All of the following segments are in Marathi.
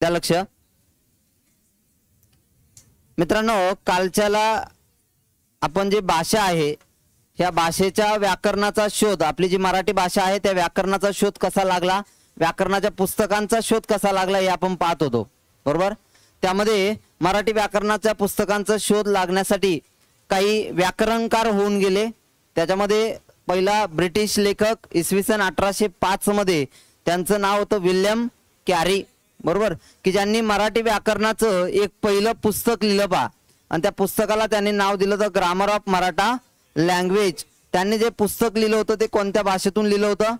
द्या लक्ष मित्रांनो। कालच्याला आपण जे भाषा आहे ह्या भाषेच्या व्याकरणाचा शोध, आपली जी मराठी भाषा आहे त्या व्याकरणाचा शोध कसा लागला, व्याकरणाच्या पुस्तकांचा शोध कसा लागला हे आपण पाहत होतो, बरोबर। त्यामध्ये मराठी व्याकरणाच्या पुस्तकांचा शोध लागण्यासाठी काही व्याकरणकार होऊन गेले। त्याच्यामध्ये पहिला ब्रिटिश लेखक इसवी सन 1805 मध्ये त्यांचं नाव होतं विल्यम कॅरी, बरोबर, की ज्यांनी मराठी व्याकरणाचं एक पहिलं पुस्तक लिहिलं पहा। आणि त्या पुस्तकाला त्यांनी नाव दिलं the grammar of Maratha language. त्यांनी जे पुस्तक लिहिलं होतं ते कोणत्या भाषेतून लिहिलं होतं?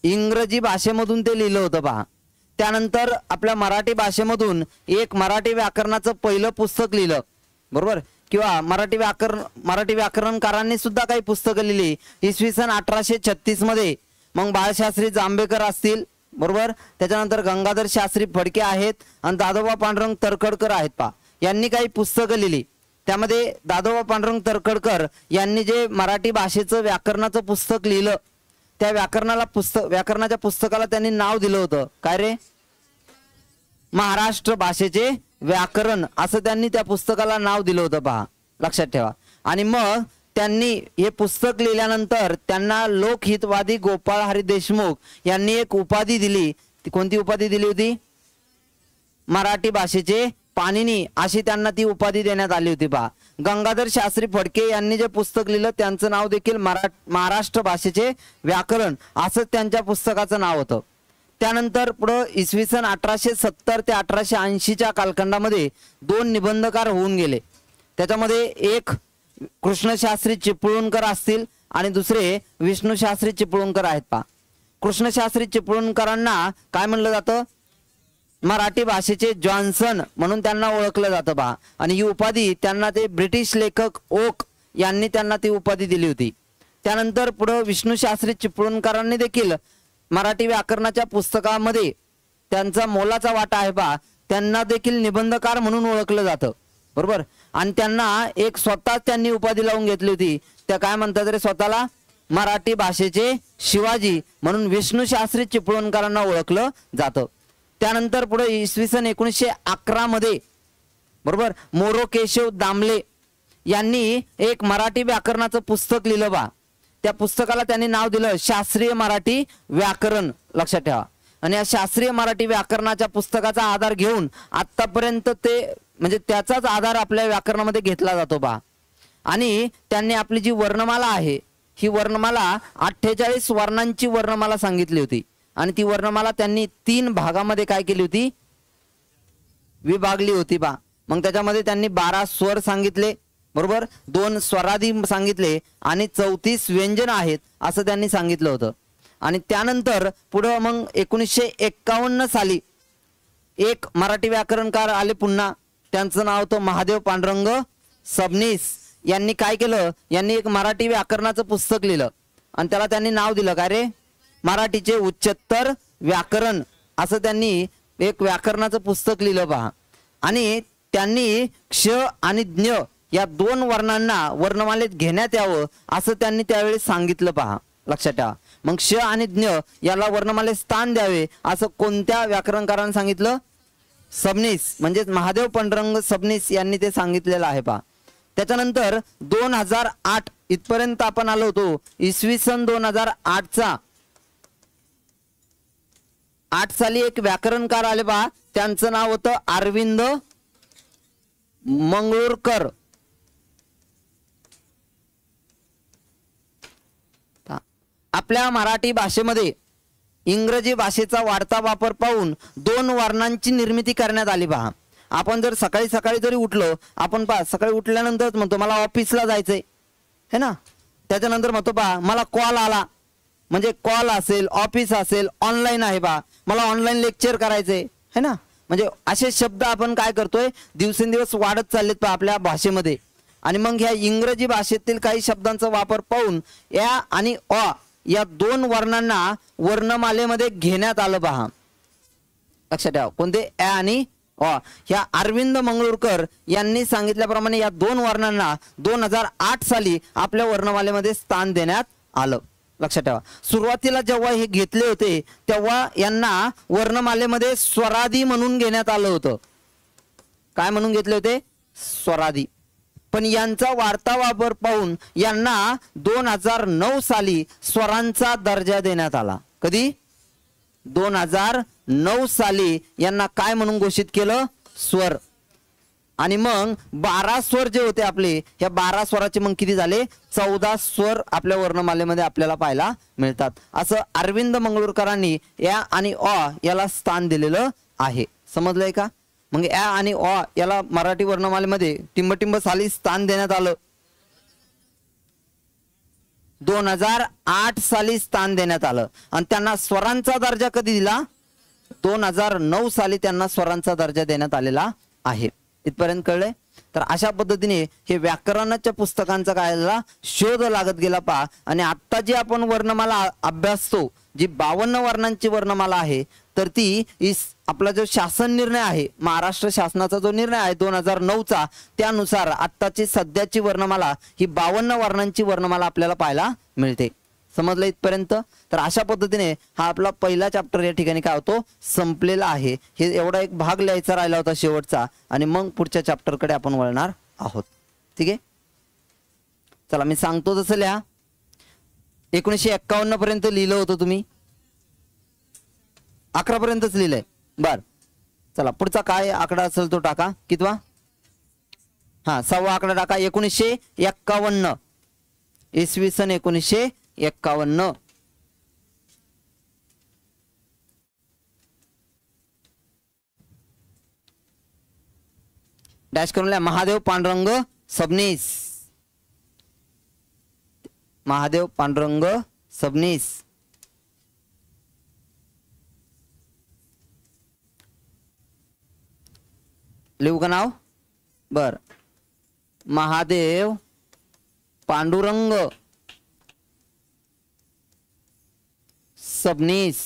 इंग्रजी भाषेमधून ते लिहिलं होतं पहा। त्यानंतर आपल्या मराठी भाषेमधून एक मराठी व्याकरणाचं पहिलं पुस्तक लिहिलं, बरोबर, किंवा मराठी व्याकरणकारांनी सुद्धा काही पुस्तकं लिहिली इसवी सन 1836 मध्ये। मग बाळशास्त्री जांभेकर असतील, बरोबर, त्याच्यानंतर गंगाधर शास्त्री फडके आहेत आणि दादोबा पांडुरंग तरखडकर आहेत पहा। यांनी काही पुस्तकं लिहिली। त्यामध्ये दादोबा पांडुरंग तरखडकर यांनी जे मराठी भाषेचं व्याकरणाचं पुस्तक लिहिलं त्या व्याकरणाच्या पुस्तकाला त्यांनी नाव दिलं होतं काय रे? महाराष्ट्र भाषेचे व्याकरण असं त्यांनी त्या पुस्तकाला नाव दिलं होतं पहा, लक्षात ठेवा। आणि मग त्यांनी हे पुस्तक लिहिल्यानंतर त्यांना लोकहितवादी गोपाळ हरी देशमुख यांनी एक उपाधी दिली। ती कोणती उपाधी दिली होती? मराठी भाषेचे पाणिनी अशी त्यांना ती उपाधी देण्यात आली होती पहा। गंगाधर शास्त्री फडके यांनी जे पुस्तक लिहिलं त्यांचं नाव देखील महाराष्ट्र भाषेचे व्याकरण असं त्यांच्या पुस्तकाचं नाव होतं। त्यानंतर पुढे इसवी सन 1870 ते 1880च्या कालखंडामध्ये दोन निबंधकार होऊन गेले। त्याच्यामध्ये एक कृष्णशास्त्री चिपळूणकर असतील आणि दुसरे विष्णुशास्त्री चिपळूणकर आहेत पहा। कृष्णशास्त्री चिपळूणकरांना काय म्हणलं जातं? मराठी भाषेचे जॉन्सन म्हणून त्यांना ओळखलं जातं पहा। आणि ही उपाधी त्यांना ते ब्रिटिश लेखक ओक यांनी त्यांना ती उपाधी दिली होती। त्यानंतर पुढे विष्णुशास्त्री चिपळूणकरांनी देखील मराठी व्याकरणाच्या पुस्तकामध्ये त्यांचा मोलाचा वाटा आहे पहा। त्यांना देखील निबंधकार म्हणून ओळखलं जातं, बरोबर। आणि त्यांना एक स्वतः त्यांनी उपाधी लावून घेतली होती, त्या काय म्हणतात रे स्वतःला? मराठी भाषेचे शिवाजी म्हणून विष्णुशास्त्री चिपळूणकरांना ओळखलं जातं। त्यानंतर पुढे इसवी सन 1911 मध्ये, बरोबर, मोरोकेशव दामले यांनी एक मराठी व्याकरणाचं पुस्तक लिहिलं बा। त्या पुस्तकाला त्यांनी नाव दिलं शास्त्रीय मराठी व्याकरण, लक्षात ठेवा। आणि या शास्त्रीय मराठी व्याकरणाच्या पुस्तकाचा आधार घेऊन आतापर्यंत ते म्हणजे त्याचाच आधार आपल्या व्याकरणामध्ये घेतला जातो बा। आणि त्यांनी आपली जी वर्णमाला आहे ही वर्णमाला 48 वर्णांची वर्णमाला सांगितली होती। आणि ती वर्णमाला त्यांनी 3 भागामध्ये काय केली होती? विभागली होती बा। मग त्याच्यामध्ये त्यांनी 12 स्वर सांगितले, बरोबर, 2 स्वरादी सांगितले आणि 34 व्यंजन आहेत असं त्यांनी सांगितलं होतं। आणि त्यानंतर पुढे मग 1951 साली एक मराठी व्याकरणकार आले पुन्हा, त्यांचं नाव होतं महादेव पांडुरंग सबनीस। यांनी काय केलं? यांनी एक मराठी व्याकरणाचं पुस्तक लिहिलं आणि त्याला त्यांनी नाव दिलं काय रे? मराठीचे उच्चतर व्याकरण असं त्यांनी एक व्याकरणाचं पुस्तक लिहिलं पहा। आणि त्यांनी क्ष आणि ज्ञ या 2 वर्णांना वर्णमालेत घेण्यात यावं असं त्यांनी त्यावेळी सांगितलं पहा, लक्षात ठेवा। मग क्ष आणि ज्ञ याला वर्णमालेत स्थान द्यावे असं कोणत्या व्याकरणकारांनी सांगितलं? सबनीस, म्हणजे महादेव पांडुरंग सबनीस यांनी ते सांगितलेलं आहे पहा। त्याच्यानंतर 2008 इथपर्यंत आपण आलो होतो। इसवी सन 2008 साली एक व्याकरणकार आले पहा, त्यांचं नाव होतं अरविंद मंगळूरकर। आपल्या मराठी भाषेमध्ये इंग्रजी भाषेचा वाढता वापर पाहून 2 वर्णांची निर्मिती करण्यात आली पहा। आपण जर सकाळी जरी उठलो, आपण पहा सकाळी उठल्यानंतर म्हणतो मला ऑफिसला जायचंय है ना, त्याच्यानंतर म्हणतो पहा मला कॉल आला, म्हणजे कॉल असेल, ऑफिस असेल, ऑनलाईन आहे बा, मला ऑनलाईन लेक्चर करायचंय है ना। म्हणजे असे शब्द आपण काय करतोय दिवसेंदिवस वाढत चाललेत पहा आपल्या भाषेमध्ये। आणि मग ह्या इंग्रजी भाषेतील काही शब्दांचा वापर पाहून या आणि अ या 2 वर्णांना वर्णमालेमध्ये घेण्यात आलं पहा, लक्षात ठेवा। कोणते? अ आणि अ। ह्या अरविंद मंगळूरकर यांनी सांगितल्याप्रमाणे या 2 वर्णांना 2008 साली आपल्या वर्णमालेमध्ये स्थान देण्यात आलं। लक्षात ठेवा, सुरुवातीला जेव्हा हे घेतले होते तेव्हा यांना वर्णमालेमध्ये स्वरादी म्हणून घेण्यात आलं होतं. काय म्हणून घेतले होते? स्वरादी. पण यांचा वाढता वापर पाहून यांना 2009 साली स्वरांचा दर्जा देण्यात आला. कधी? 2009 साली यांना काय म्हणून घोषित केलं? स्वर. आणि मग 12 स्वर जे होते आपले, ह्या 12 स्वराचे मग किती झाले? 14 स्वर आपल्या वर्णमालेमध्ये आपल्याला पाहायला मिळतात. असं अरविंद मंगळूरकरांनी या आणि अ याला स्थान दिलेलं आहे. समजलंय का? मग या आणि अ याला मराठी वर्णमालेमध्ये टिंबटिंब साली स्थान देण्यात आलं. 2008 साली स्थान देण्यात आलं. आणि त्यांना स्वरांचा दर्जा कधी दिला? 2009 साली त्यांना स्वरांचा दर्जा देण्यात आलेला आहे. इथपर्यंत कळलंय? तर अशा पद्धतीने हे व्याकरणाच्या पुस्तकांचा काय झाला? शोध लागत गेला पहा. आणि आता जी आपण वर्णमाला अभ्यासतो, जी 52 वर्णांची वर्णमाला आहे, तर ती आपला जो शासन निर्णय आहे, महाराष्ट्र शासनाचा जो निर्णय आहे 2009चा, त्यानुसार आत्ताची सध्याची वर्णमाला ही 52 वर्णांची वर्णमाला आपल्याला पाहायला मिळते. समजलं इथपर्यंत? तर अशा पद्धतीने हा आपला पहिला चॅप्टर या ठिकाणी काय होतो? संपलेला आहे. हे एवढा एक भाग लिहायचा राहिला होता शेवटचा, आणि मग पुढच्या चॅप्टरकडे आपण वळणार आहोत. ठीक आहे, चला मी सांगतो तसं लिहा. 1951 पर्यंत लिहिलं होतं तुम्ही, 11 पर्यंतच लिहिलंय. बर, चला पुढचा काय आकडा असेल तो टाका. कितवा? हा, 6वा आकडा टाका. 1951, इसवी सन 1951. डॅश करून लिहा. महादेव पांडुरंग सबनीस. महादेव पांडुरंग सबनीस. लिहू का नाव? बर, महादेव पांडुरंग सबनीस.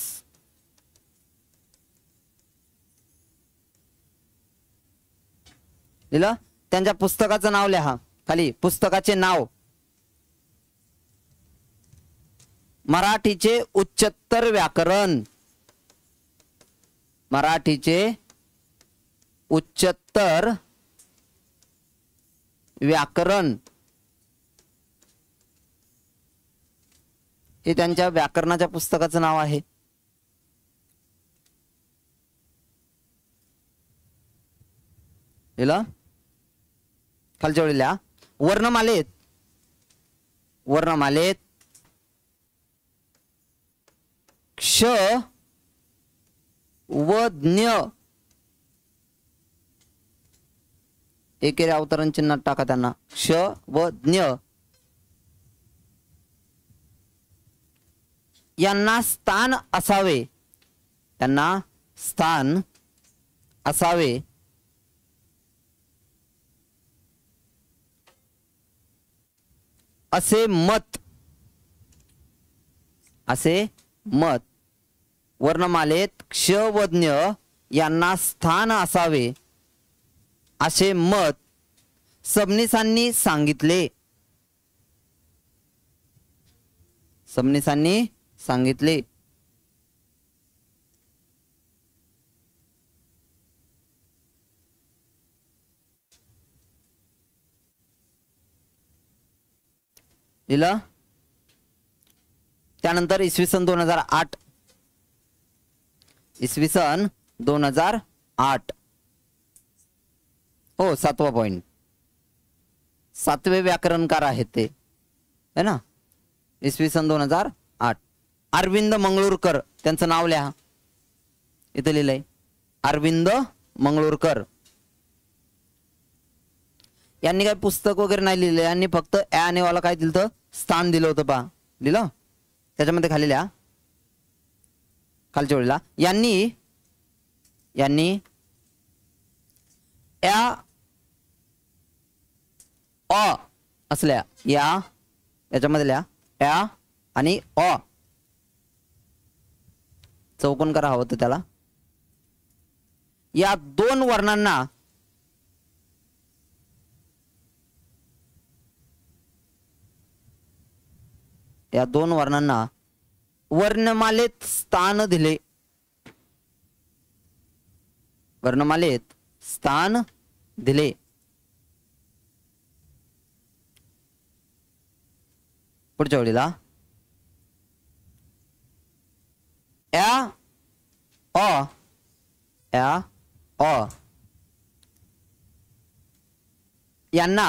लिहिलं? त्यांच्या पुस्तकाचं नाव लिहा खाली. पुस्तकाचे नाव: मराठीचे उच्चतर व्याकरण. मराठीचे उच्चतर व्याकरण हे त्यांच्या व्याकरणाच्या पुस्तकाचं नाव आहे. लिहिलं? खालच्या वेळी लिहा. वर्णमालेत क्ष व ज्ञ एकेरी अवतरण चिन्हात टाका त्यांना. क्ष व ज्ञ यांना स्थान असावे. त्यांना स्थान असावे असे मत वर्णमालेत क्ष व ज्ञ यांना स्थान असावे असे मत सबनीसांनी सांगितले. सबनीसांनी सांगितले. लिहिलं? त्यानंतर इसवी सन 2008. इसवी सन 2008. हो, 7वा पॉइंट. 7वे व्याकरणकार आहेत ते, है ना. इसवी सन 2008. अरविंद मंगळूरकर, त्यांचं नाव लिहा. इथे लिहिलंय अरविंद मंगळूरकर. यांनी काय पुस्तक वगैरे नाही लिहिले, यांनी फक्त ॲ आणि वाला काय दिलं, स्थान दिलं होतं पहा. लिहिलं? त्याच्यामध्ये खाली लिहा, खालच्या ओळीला. यांनी या अ असल्या याच्यामध्ये लिहा या आणि अ चौकोन करा हवं तर त्याला. या दोन वर्णांना या दोन वर्णांना वर्णमालेत स्थान दिले, वर्णमालेत स्थान दिले। पुढच्या ओळीला या अ यांना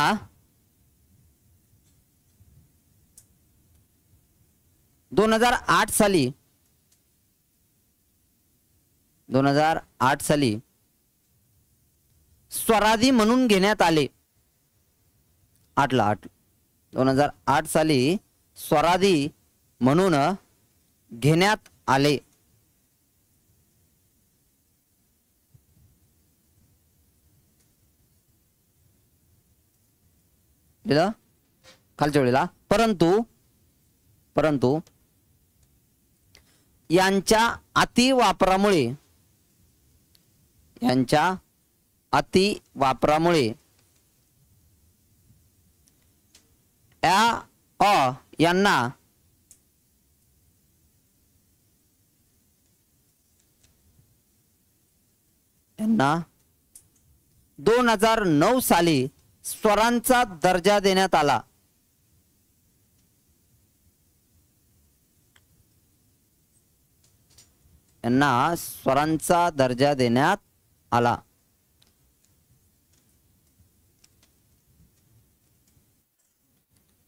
2008 साली स्वरादी म्हणून घेण्यात आले। 2008 साली स्वरादी म्हणून घेण्यात आले। खालच्या ओळीला परंतु यांच्या अतिवापरामुळे यांना 2009 साली स्वरांचा दर्जा देण्यात आला। यांना स्वरांचा दर्जा देण्यात आला।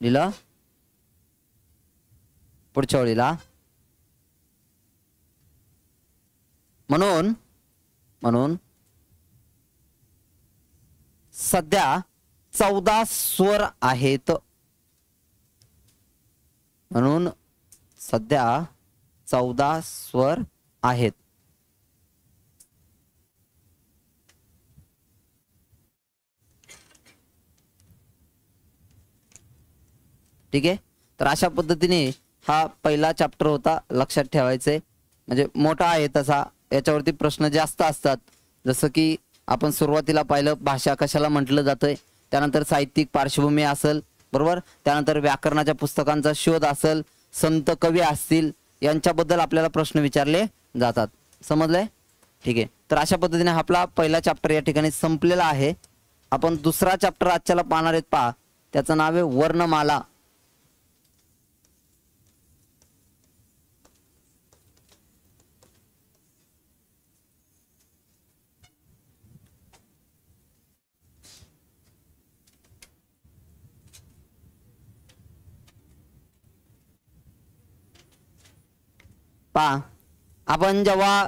लिहिलं? पुढच्या ओळीला म्हणून सध्या 14 स्वर आहेत। म्हणून सध्या 14 स्वर आहेत। ठीक आहे, तर अशा पद्धतीने हा पहिला चॅप्टर होता, लक्षात ठेवायचे। म्हणजे मोठा आहे तसा, याच्यावरती प्रश्न जास्त असतात। जसं की आपण सुरुवातीला पाहिलं भाषा कशाला म्हटलं जातंय, त्यानंतर साहित्यिक पार्श्वभूमी असेल, बरोबर, त्यानंतर व्याकरणाच्या पुस्तकांचा शोध असेल, संत कवी असतील, यांच्याबद्दल आपल्याला प्रश्न विचारले जातात। समजलंय? ठीक आहे, तर अशा पद्धतीने आपला पहिला चॅप्टर या ठिकाणी संपलेला आहे। आपण दुसरा चॅप्टर आजच्याला पाहणार आहेत, पहा, त्याचं नाव आहे वर्णमाला। पहा, आपण जेव्हा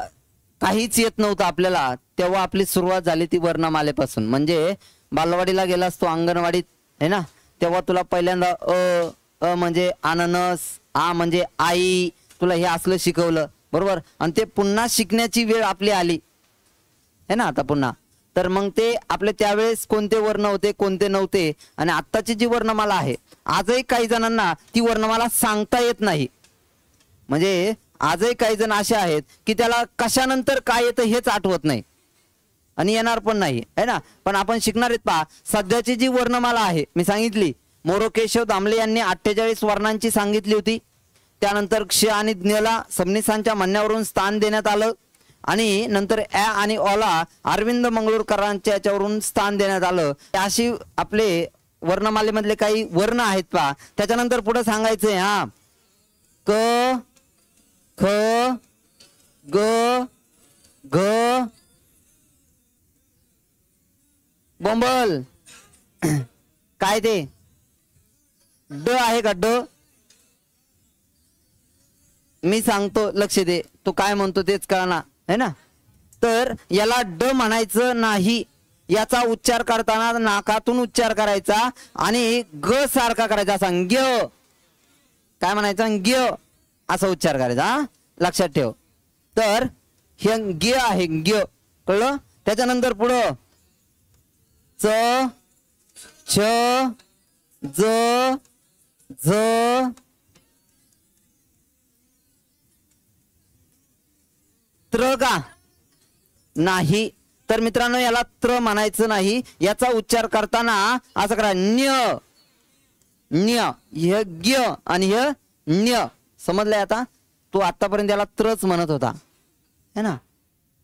काहीच येत नव्हतं आपल्याला, तेव्हा आपली सुरुवात झाली ती वर्णमालेपासून। म्हणजे बालवाडीला गेलास तो, अंगणवाडीत है ना, तेव्हा तुला पहिल्यांदा अ म्हणजे अननस, आ म्हणजे आई, तुला हे असलं शिकवलं, बरोबर। आणि ते पुन्हा शिकण्याची वेळ आपली आली है ना, आता पुन्हा। तर मग ते आपले त्यावेळेस कोणते वर्ण होते, कोणते नव्हते, आणि आत्ताची जी वर्णमाला आहे, आजही काही जणांना ती वर्णमाला सांगता येत नाही। म्हणजे आजही काही जण असे आहेत की त्याला कशानंतर काय येतं हेच आठवत नाही आणि येणार पण नाही, है ना। पण आपण शिकणार आहेत, पहा, सध्याची जी वर्णमाला आहे मी सांगितली, मोरोकेशव दामले यांनी 48 वर्णांची सांगितली होती। त्यानंतर क्ष आणि ज्ञला सबनिसांच्या म्हणण्यावरून स्थान देण्यात आलं, आणि नंतर अ आणि ओला अरविंद मंगळूरकरांच्या याच्यावरून स्थान देण्यात आलं। अशी आपले वर्णमालेमधले काही वर्ण आहेत, पहा। त्याच्यानंतर पुढे सांगायचंय, हा, क ख ग घ बोंबल काय ते ड आहे का? ड मी सांगतो, लक्ष दे, तो काय म्हणतो तेच कळना, है ना। तर याला ड म्हणायचं नाही, याचा उच्चार करताना नाकातून उच्चार करायचा आणि ग सारखा करायचा, असा ग्य, काय म्हणायचं, ग्य असा उच्चार करायचा, हा, लक्षात ठेव। तर हे ग्य आहे, ग्य, कळलं? त्याच्यानंतर पुढं च छ ज झ त्र का नाही। तर मित्रांनो, याला त्र म्हणायचं नाही, याचा उच्चार करताना असं करा, न्य न्य, हे ग्य आणि हे न्य समजलंय आता. तू आतापर्यंत याला त्रच म्हणत होता है ना,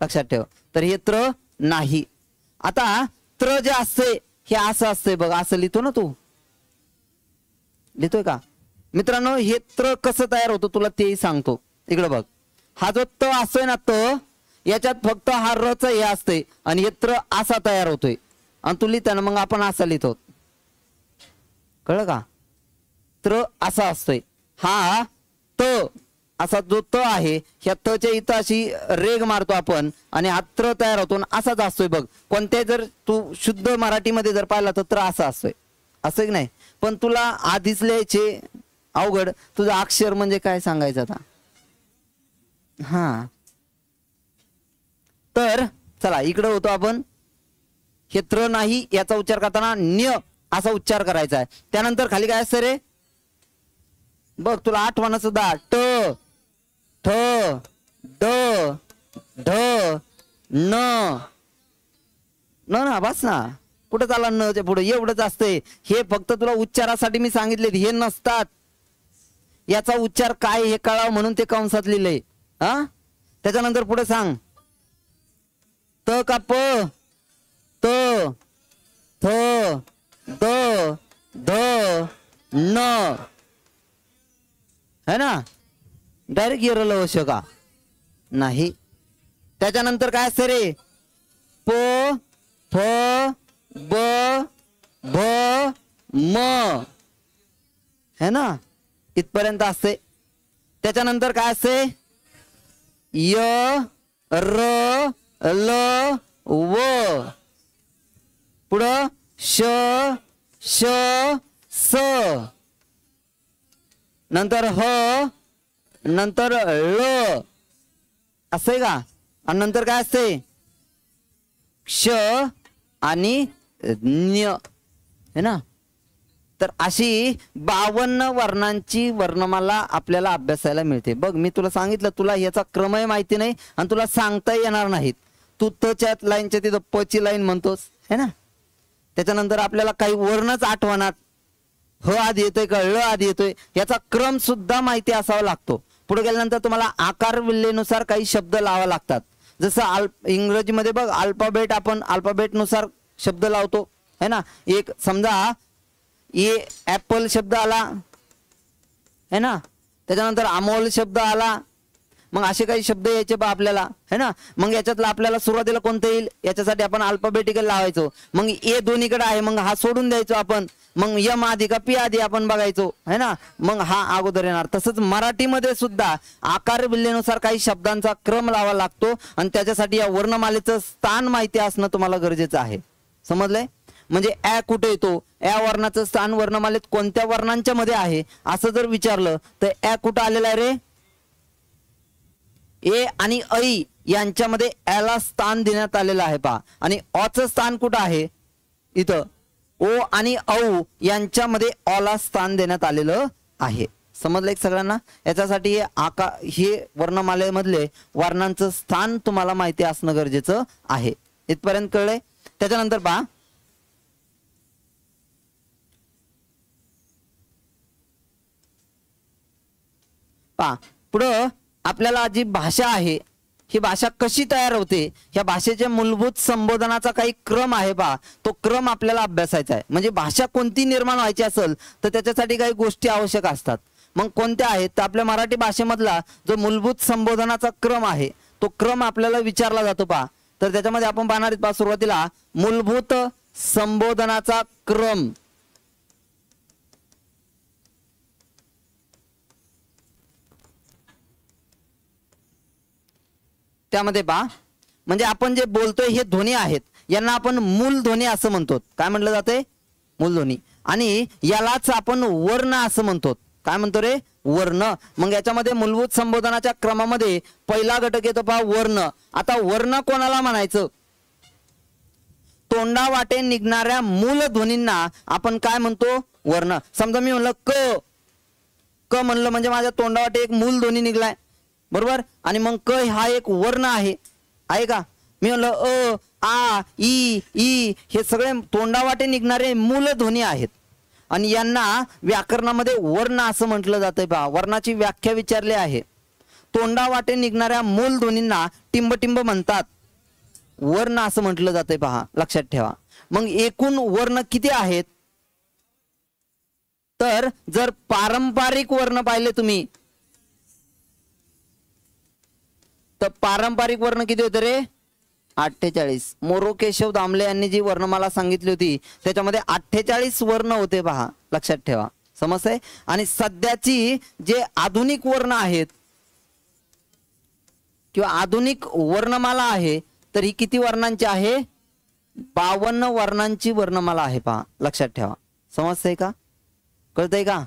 लक्षात ठेव. तर हे त्र नाही. आता त्र जे असते हे असं असतंय बघ, असं लिहितो ना तू, लिहितोय का मित्रांनो? हे त्र कसं तयार होतं तुला तेही सांगतो. इकडे बघ, हा जो त असतोय ना त, याच्यात फक्त हा रच हे असते आणि हे त्र असा तयार होतोय आणि तू लिहिताना मग आपण असा लिहितो, कळलं का? त्र असा असतोय. हा त असा जो त आहे ह्या तच्या इथं अशी रेग मारतो आपण आणि हा त्र तयार होतो असाच असतोय बघ. कोणत्याही जर तू शुद्ध मराठीमध्ये जर पाहिला तर त्र असा असतोय, असं की नाही. पण तुला आधीच लिहायचे अवघड, तुझं अक्षर म्हणजे काय सांगायचं आता. हा तर चला इकडे होतो आपण. हे त्र नाही याचा उच्चार करताना न्य असा उच्चार करायचा आहे. त्यानंतर खाली काय असतं रे बघ, तुला आठवण सुद्धा ट ठ ड ढ न न ना, बस ना, कुठं चालला न च्या पुढे एवढंच असतंय. हे फक्त तुला उच्चारासाठी मी सांगितले, हे नसतात. याचा उच्चार काय हे कळावं म्हणून ते कंसात लिहिलंय. हा त्याच्यानंतर पुढे सांग, त का प, त थ द ध न है ना, डायरेक्ट येरल आवश्यक नाही. त्याच्यानंतर काय असते रे, प फ ब भ म है ना, इथपर्यंत असते. त्याच्यानंतर काय असते, य र ल व, पुढं श श स, नंतर ह, नंतर ळ असंय का. आणि नंतर काय असते, क्ष आणि न्य है ना. तर अशी 52 वर्णांची वर्णमाला आपल्याला अभ्यासायला मिळते. बघ मी तुला सांगितलं, तुला याचा क्रमही माहिती नाही आणि तुला सांगता येणार नाहीत. तू तच्या लाईनच्या तिथं प ची लाईन म्हणतोस है ना. त्याच्यानंतर आपल्याला काही वर्णच आठवणार, ह आधी येतोय का ळ आधी येतोय याचा क्रम सुद्धा माहिती असावा लागतो. पुढे गेल्यानंतर तुम्हाला आकार विल्लेनुसार काही शब्द लावा लागतात. जसं इंग्रजीमध्ये बघ अल्फाबेट, आपण अल्फाबेट नुसार शब्द लावतो है ना. एक समजा ए ऍपल शब्द आला है ना, त्याच्यानंतर अमोल शब्द आला, मग असे काही शब्द यायचे बा आपल्याला है ना. मग याच्यातला आपल्याला सुरुवातीला कोणतं येईल याच्यासाठी आपण अल्फाबेटिकल लावायचो. मग ए दोन्हीकडे आहे मग हा सोडून द्यायचो आपण, मग यम आधी का पी आधी आपण बघायचो है ना, मग हा अगोदर येणार. तसंच मराठीमध्ये सुद्धा आकार बिल्लेनुसार काही शब्दांचा क्रम लावा लागतो आणि त्याच्यासाठी या वर्णमालेचं स्थान माहिती असणं तुम्हाला गरजेचं आहे. समजलंय? म्हणजे ऍ कुठे येतो, ऍ वर्णाचं स्थान वर्णमालेत कोणत्या वर्णांच्या मध्ये आहे असं जर विचारलं तर ऍ कुठं आलेला आहे रे, ए आणि ऐ यांच्यामध्ये ऍला स्थान देण्यात आलेलं आहे पहा. आणि ऑचं स्थान कुठं आहे, इथं ओ आणि औ यांच्यामध्ये ऑला स्थान देण्यात आलेलं आहे. समजलं एक सगळ्यांना? याच्यासाठी हे वर्णमालेमधले वर्णांचं स्थान तुम्हाला माहिती असणं गरजेचं आहे. इथपर्यंत कळलंय? त्याच्यानंतर पहा पुढं आपल्याला जी भाषा आहे ही भाषा कशी तयार होते, ह्या भाषेच्या मूलभूत संबोधनाचा काही क्रम आहे पहा, तो क्रम आपल्याला अभ्यासायचा आहे. म्हणजे भाषा कोणती निर्माण व्हायची असेल तर त्याच्यासाठी काही गोष्टी आवश्यक असतात. मग कोणत्या आहेत तर आपल्या मराठी भाषेमधला जो मूलभूत संबोधनाचा क्रम आहे तो क्रम आपल्याला विचारला जातो पहा. तर त्याच्यामध्ये आपण पाहणार आहोत सुरुवातीला मूलभूत संबोधनाचा क्रम. त्यामध्ये पहा म्हणजे आपण जे बोलतोय हे ध्वनी आहेत, यांना आपण मूल ध्वनी असं म्हणतो. काय म्हटलं जाते? मूल ध्वनी. आणि यालाच आपण वर्ण असं म्हणतो. काय म्हणतो रे? वर्ण. मग याच्यामध्ये मूलभूत संबोधनाच्या क्रमामध्ये पहिला घटक येतो पहा वर्ण. आता वर्ण कोणाला म्हणायचं? तोंडावाटे निघणाऱ्या मूल ध्वनींना आपण काय म्हणतो? वर्ण. समजा मी म्हणलं क, क म्हणलं म्हणजे माझ्या तोंडावाटे एक मूल ध्वनी निघलाय, बरोबर. आणि मग क हा एक वर्ण आहे का? मी म्हणलं अ आ ई ई हे सगळे तोंडावाटे निघणारे मूल ध्वनी आहेत. आणि यांना व्याकरणामध्ये वर्ण असं म्हटलं जातंय पहा. वर्णाची व्याख्या विचारली आहे. तोंडावाटे निघणाऱ्या मूल ध्वनींना टिंबटिंब म्हणतात. वर्ण असं म्हटलं जातंय पहा, लक्षात ठेवा. मग एकूण वर्ण किती आहेत? तर जर पारंपरिक वर्ण पाहिले तुम्ही तर पारंपरिक वर्ण किती होते रे? 48. मोरो केशव दामले यांनी जी वर्णमाला सांगितली होती त्याच्यामध्ये 48 वर्ण होते पहा, लक्षात ठेवा. समजतंय? आणि सध्याची जे आधुनिक वर्ण आहेत किंवा आधुनिक वर्णमाला आहे तर ही किती वर्णांची आहे? 52 वर्णांची वर्णमाला आहे पहा, लक्षात ठेवा. समजतंय का? कळतंय का?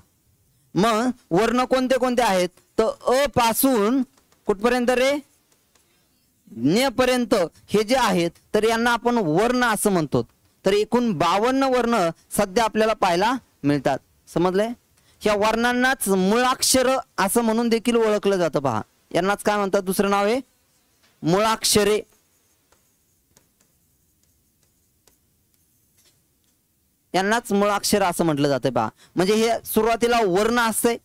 मग वर्ण कोणते कोणते आहेत? तर अ पासून कुठपर्यंत रे? न्य पर्यंत हे जे आहेत तर यांना आपण वर्ण असं म्हणतो. तर एकूण 52 वर्ण सध्या आपल्याला पाहायला मिळतात. समजलंय? ह्या वर्णांनाच मुळाक्षर असं म्हणून देखील ओळखलं जातं पहा. यांनाच काय म्हणतात? दुसरं नाव आहे मुळाक्षरे. यांनाच मुळाक्षर असं म्हटलं जातं पहा. म्हणजे हे सुरुवातीला वर्ण असते.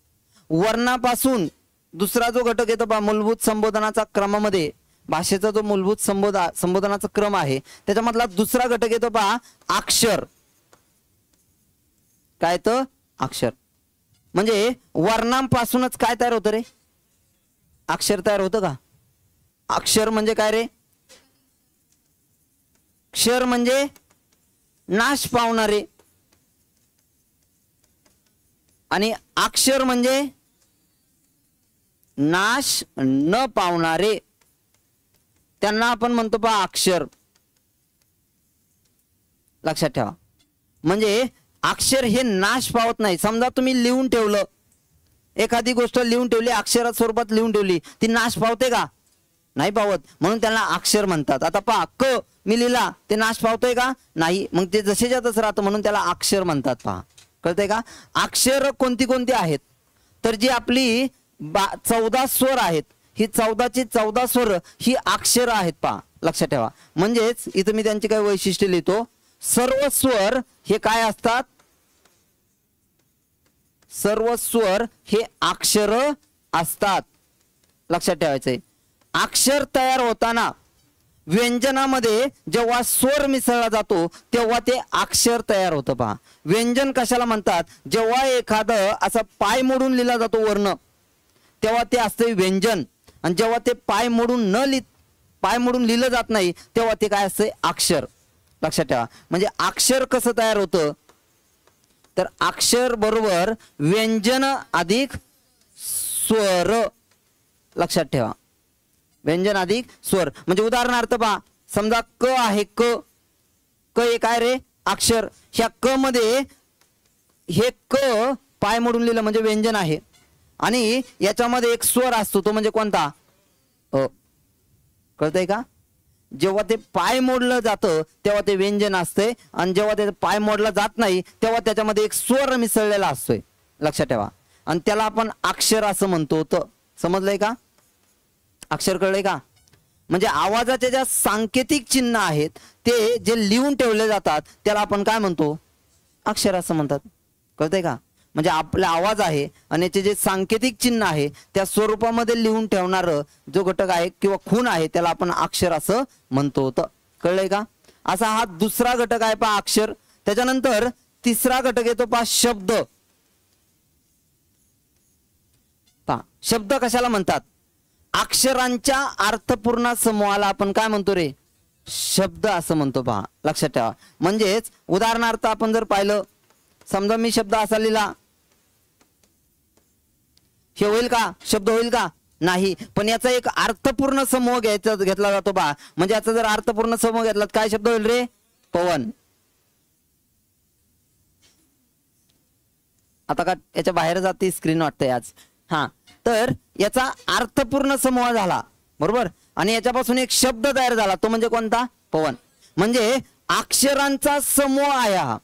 वर्णापासून दुसरा जो घटक येतो पहा, मूलभूत संबोधनाचा क्रमामध्ये भाषेचा जो मूलभूत संबोधनाचा क्रम आहे त्याच्यामधला दुसरा घटक येतो पहा, अक्षर. काय? तर अक्षर. म्हणजे वर्णांपासूनच काय तयार होतं रे? अक्षर तयार होतं का? अक्षर म्हणजे काय रे? क्षर म्हणजे नाश पावणारे आणि अक्षर म्हणजे नाश न पावणारे. त्यांना आपण म्हणतो पहा अक्षर. लक्षात ठेवा. म्हणजे अक्षर हे नाश पावत नाही. समजा तुम्ही लिहून ठेवलं, एखादी गोष्ट लिहून ठेवली, अक्षरात स्वरूपात लिहून ठेवली, ती नाश पावते का? नाही पावत. म्हणून त्याला अक्षर म्हणतात. आता पहा, क मी लिहिला, ते नाश पावतोय का? नाही. मग ते जसेच्या तसं राहतं म्हणून त्याला अक्षर म्हणतात पहा. कळतंय का? अक्षर कोणती कोणती आहेत? तर जी आपली 14 स्वर आहेत, ही 14ची 14 स्वर ही अक्षर आहेत पहा, लक्षात ठेवा. म्हणजेच इथं मी त्यांची काय वैशिष्ट्य लिहितो. सर्व स्वर हे काय असतात? सर्व स्वर हे अक्षर असतात. लक्षात ठेवायचंय. अक्षर तयार होताना व्यंजनामध्ये जेव्हा स्वर मिसळला जातो तेव्हा ते अक्षर तयार होतं पहा. व्यंजन कशाला म्हणतात? जेव्हा एखादं असं पाय मोडून लिहिला जातो वर्ण तेव्हा ते असते व्यंजन. आणि जेव्हा ते पाय मोडून लिहिलं जात नाही तेव्हा ते काय असते? अक्षर. लक्षात ठेवा. म्हणजे अक्षर कसं तयार होतं? तर अक्षर बरोबर व्यंजन अधिक स्वर. लक्षात ठेवा. व्यंजन अधिक स्वर. म्हणजे उदाहरणार्थ पहा, समजा क आहे, क हे काय रे? अक्षर. ह्या क मध्ये हे क पाय मोडून लिहिलं म्हणजे व्यंजन आहे आणि याच्यामध्ये एक स्वर असतो तो म्हणजे कोणता? अ. कळतंय का? जेव्हा ते पाय मोडलं जातं तेव्हा ते व्यंजन असते आणि जेव्हा ते पाय मोडला जात नाही तेव्हा त्याच्यामध्ये एक स्वर मिसळलेला असतोय. लक्षात ठेवा. आणि त्याला आपण अक्षर असं म्हणतो. तर समजलंय का? अक्षर कळलंय का? म्हणजे आवाजाचे ज्या सांकेतिक चिन्ह आहेत ते जे लिहून ठेवले जातात त्याला आपण काय म्हणतो? अक्षर असं म्हणतात. कळतंय का? म्हणजे आपला आवाज आहे आणि याचे जे सांकेतिक चिन्ह आहे त्या स्वरूपामध्ये लिहून ठेवणार जो घटक आहे किंवा खूण आहे त्याला आपण अक्षर असं म्हणतो. तर कळलंय का? असा हा दुसरा घटक आहे पहा, अक्षर. त्याच्यानंतर तिसरा घटक येतो पहा, शब्द. पहा, शब्द कशाला म्हणतात? अक्षरांच्या अर्थपूर्ण समूहाला आपण काय म्हणतो रे? शब्द असं म्हणतो पहा. लक्षात ठेवा. म्हणजेच उदाहरणार्थ आपण जर पाहिलं, समजा मी शब्द असा लिहिला, हे होईल का? शब्द होईल का? नाही. पण याचा एक अर्थपूर्ण समूह घेतला जातो पहा. म्हणजे याचा जर अर्थपूर्ण समूह घेतला काय शब्द होईल रे? पवन. आता का याच्या बाहेर जाते स्क्रीन वाटतंय आज. हा, तर याचा अर्थपूर्ण समूह झाला बरोबर आणि याच्यापासून एक शब्द तयार झाला तो म्हणजे कोणता? पवन. म्हणजे अक्षरांचा समूह आहे हा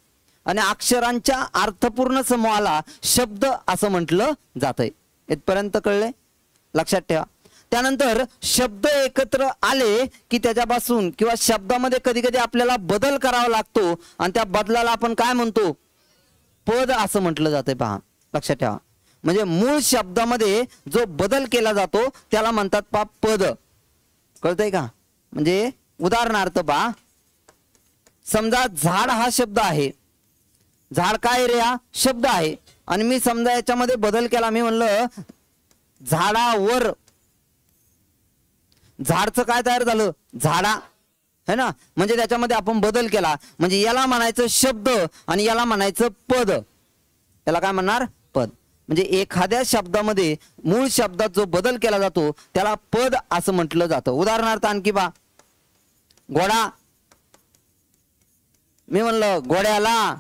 आणि अक्षरांच्या अर्थपूर्ण समूहाला शब्द असं म्हटलं जातंय. इथपर्यंत कळले? लक्षात ठेवा. त्यानंतर शब्द एकत्र आले की त्याच्यापासून किंवा शब्दामध्ये कधी कधी आपल्याला बदल करावा लागतो आणि त्या बदलाला आपण काय म्हणतो? पद असं म्हटलं जातंय पहा, लक्षात ठेवा. म्हणजे मूळ शब्दामध्ये जो बदल केला जातो त्याला म्हणतात पहा पद. कळतंय का? म्हणजे उदाहरणार्थ पहा, समजा झाड हा शब्द आहे. झाड काय रे? हा शब्द आहे. आणि मी समजा याच्यामध्ये बदल केला. मी म्हणलं झाडावर. झाडचं काय तयार झालं? झाडा, है ना. म्हणजे त्याच्यामध्ये आपण बदल केला. म्हणजे याला म्हणायचं शब्द आणि याला म्हणायचं पद. याला काय म्हणणार? पद. म्हणजे एखाद्या शब्दामध्ये मूळ शब्दात जो बदल केला जातो त्याला पद असं म्हटलं जातं. उदाहरणार्थ आणखी बा, घोडा. मी म्हणलं घोड्याला.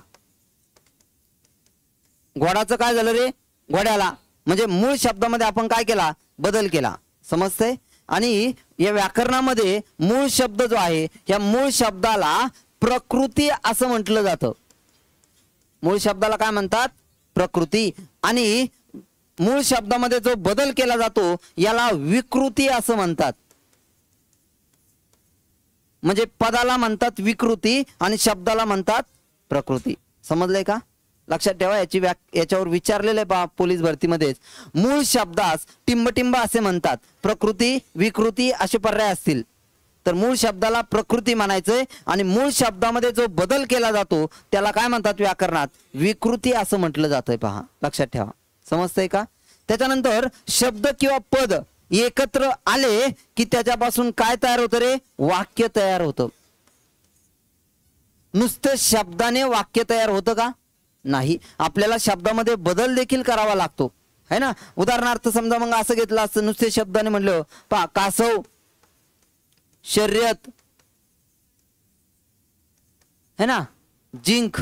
घोडाचं काय झालं रे? घोड्याला. म्हणजे मूळ शब्दामध्ये आपण काय केला? बदल केला. समजतंय? आणि या व्याकरणामध्ये मूळ शब्द जो आहे या मूळ शब्दाला प्रकृती असं म्हटलं जातं. मूळ शब्दाला काय म्हणतात? प्रकृती. आणि मूळ शब्दामध्ये जो बदल केला जातो याला विकृती असं म्हणतात. म्हणजे पदाला म्हणतात विकृती आणि शब्दाला म्हणतात प्रकृती. समजलंय का? लक्षात ठेवा. याच्यावर विचारलेलं आहे पहा पोलीस भरतीमध्येच. मूळ शब्दास टिंबटिंब असे म्हणतात. प्रकृती, विकृती असे पर्याय असतील तर मूळ शब्दाला प्रकृती म्हणायचंय आणि मूळ शब्दामध्ये जो बदल केला जातो त्याला काय म्हणतात व्याकरणात? विकृती असं म्हटलं जातंय पहा, लक्षात ठेवा. समजतंय का? त्याच्यानंतर शब्द किंवा पद एकत्र आले की त्याच्यापासून काय तयार होतं रे? वाक्य तयार होतं. नुसतं शब्दाने वाक्य तयार होतं का? नाही. आपल्याला शब्दामध्ये बदल देखील करावा लागतो, है ना. उदाहरणार्थ समजा मग असं घेतलं असतं नुसते शब्दाने म्हणलं पहा, कासव, शर्यत, है ना, जिंक.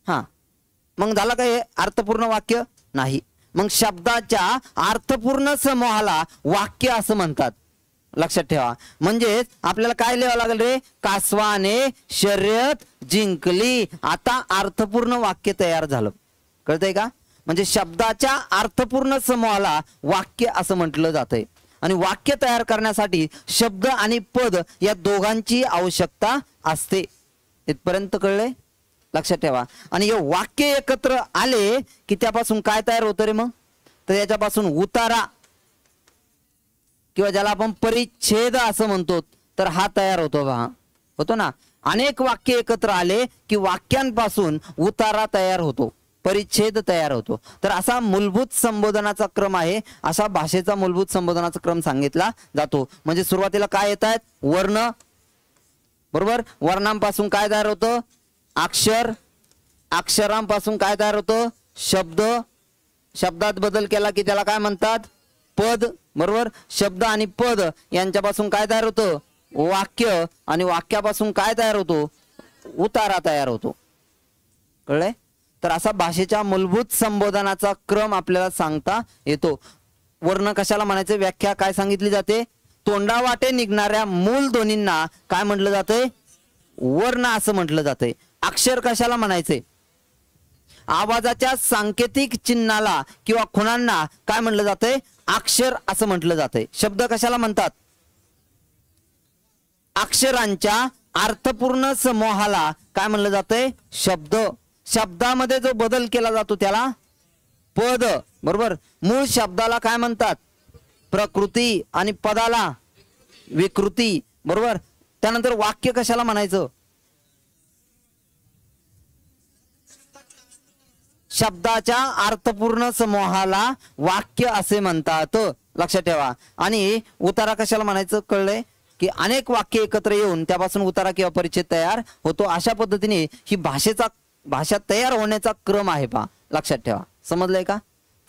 हा, मग झालं का हे अर्थपूर्ण वाक्य? नाही. मग शब्दाच्या अर्थपूर्ण समूहाला वाक्य असं म्हणतात. लक्षात ठेवा. म्हणजे आपल्याला काय लिहावं लागेल रे? कासवाने शर्यत जिंकली. आता अर्थपूर्ण वाक्य तयार झालं. कळतंय का? म्हणजे शब्दाच्या अर्थपूर्ण समूहाला वाक्य असं म्हटलं जातंय. आणि वाक्य तयार करण्यासाठी शब्द आणि पद या दोघांची आवश्यकता असते. इथपर्यंत कळले? लक्षात ठेवा. आणि हे वाक्य एकत्र आले की त्यापासून काय तयार होतं रे मग? तर याच्यापासून उतारा किंवा ज्याला आपण परिच्छेद असं म्हणतो तर हा तयार होतो पहा. होतो ना. अनेक वाक्य एकत्र आले की वाक्यांपासून उतारा तयार होतो, परिच्छेद तयार होतो. तर असा मूलभूत संबोधनाचा क्रम आहे. असा भाषेचा मूलभूत संबोधनाचा क्रम सांगितला जातो. म्हणजे सुरुवातीला काय येत आहेत? वर्ण. बरोबर. वर्णांपासून काय तयार होतं? अक्षर. अक्षरांपासून काय तयार होतं? शब्द. शब्दात बदल केला की त्याला काय म्हणतात? पद. बरोबर. शब्द आणि पद यांच्यापासून काय तयार होतं? वाक्य. आणि वाक्यापासून काय तयार होतो? उतारा तयार होतो. कळलंय? तर असा भाषेच्या मूलभूत संबोधनाचा क्रम आपल्याला सांगता येतो. वर्ण कशाला म्हणायचे? व्याख्या काय सांगितली जाते? तोंडावाटे निघणाऱ्या मूल ध्वनींना काय म्हटलं जातंय? वर्ण असं म्हटलं जातंय. अक्षर कशाला म्हणायचे? आवाजाच्या सांकेतिक चिन्हाला किंवा खुणांना काय म्हटलं जातंय? अक्षर असं म्हटलं जातंय. शब्द कशाला म्हणतात? अक्षरांच्या अर्थपूर्ण समूहाला काय म्हणलं जातंय? शब्द. शब्दामध्ये जो बदल केला जातो त्याला पद. बरोबर. मूळ शब्दाला काय म्हणतात? प्रकृती. आणि पदाला विकृती. बरोबर. त्यानंतर वाक्य कशाला म्हणायचं? शब्दाच्या अर्थपूर्ण समूहाला वाक्य असे म्हणतात. लक्षात ठेवा. आणि उतारा कशाला म्हणायचं? कळलंय की अनेक वाक्य एकत्र येऊन त्यापासून उतारा किंवा परिच्छेद तयार होतो. अशा पद्धतीने ही भाषा तयार होण्याचा क्रम आहे पहा. लक्षात ठेवा. समजलंय का?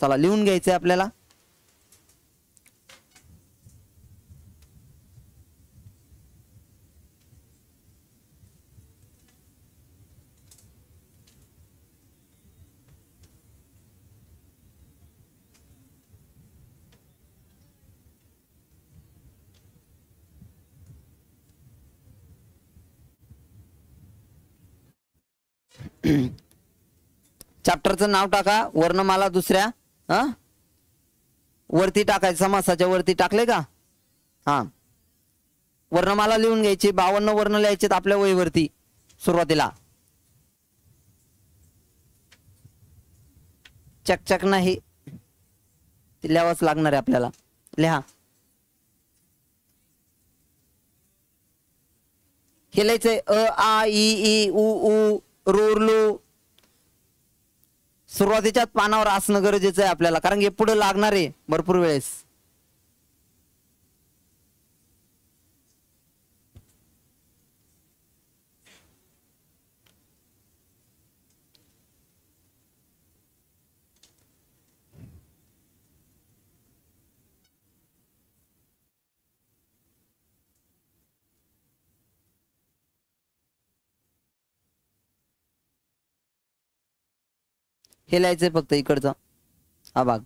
चला लिहून घ्यायचंय आपल्याला. चॅप्टरचं नाव टाका. वर्णमाला दुसऱ्या वरती टाकायचं. समासाच्या वरती टाकले का? हा. वर्णमाला लिहून घ्यायची. 52 वर्ण लिहायचे आपल्या वहीवरती सुरुवातीला. चकचक नाही, ती लिहावंच लागणार आहे आपल्याला. लिहा. हे लिहायचंय अ आ इ ई उ ऊ रुरलू. सुरुवातीच्याच पानावर असणं गरजेचं आहे आपल्याला, कारण हे पुढे लागणार आहे भरपूर वेळेस. हे लिहायचंय फक्त इकडचा हा भाग.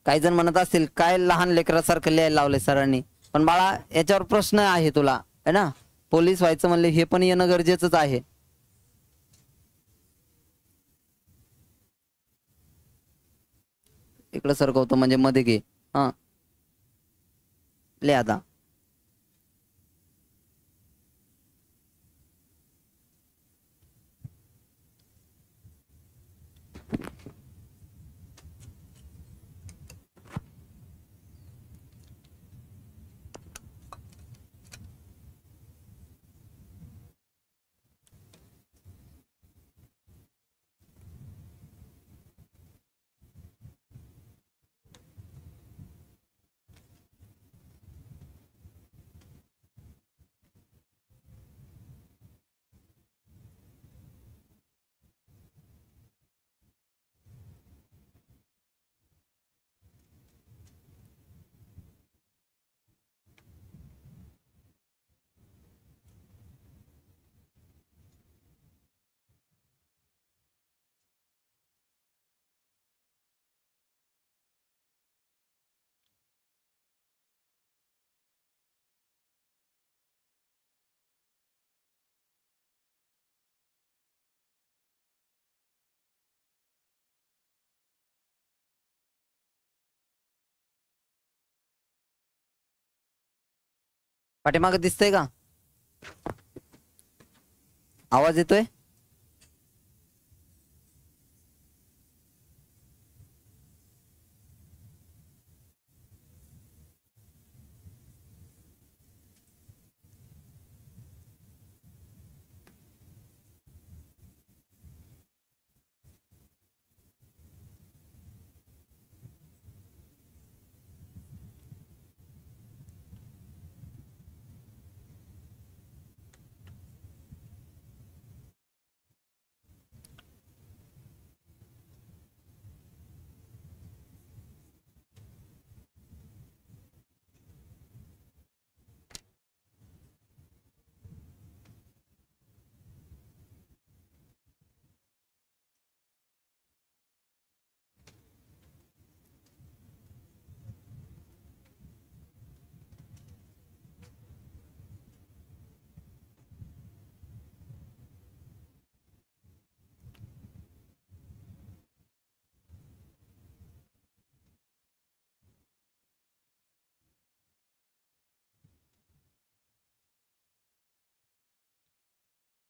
काही जण म्हणत असतील काय लहान लेकरासारखं लिहायला लावलंय सरांनी, पण बाळा याच्यावर प्रश्न आहे तुला, है ना. पोलीस व्हायचं म्हणले हे पण येणं गरजेचंच आहे. इकडं सरकवतो म्हणजे मध्ये घे. हा लिहा आता. पाठीमागे दिसतंय का? आवाज येतोय?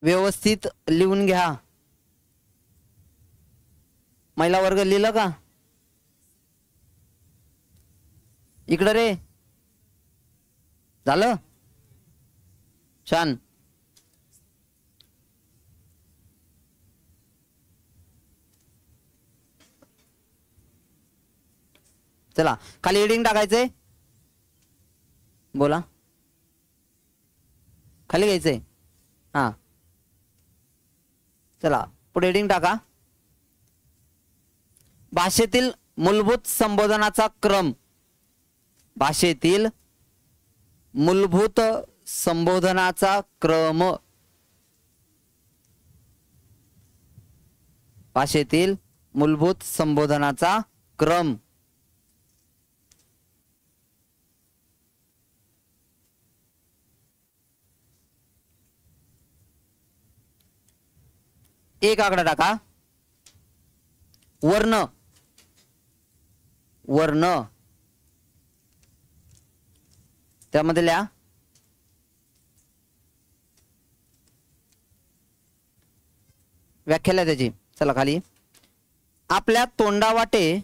व्यवस्थित लिहून घ्या. महिला वर्ग लिहिलं का? इकडं रे. झालं? छान. चला खाली हेडिंग टाकायचंय. बोला. खाली घ्यायचंय. हा चला पुढे हेडिंग टाका. भाषेतील मूलभूत संबोधनाचा क्रम. भाषेतील मूलभूत संबोधनाचा क्रम. भाषेतील मूलभूत संबोधनाचा क्रम. एक आकडा टाका. वर्ण. वर्ण त्यामध्ये लिहा व्याख्या लिहा त्याची. चला खाली. आपल्या तोंडावाटे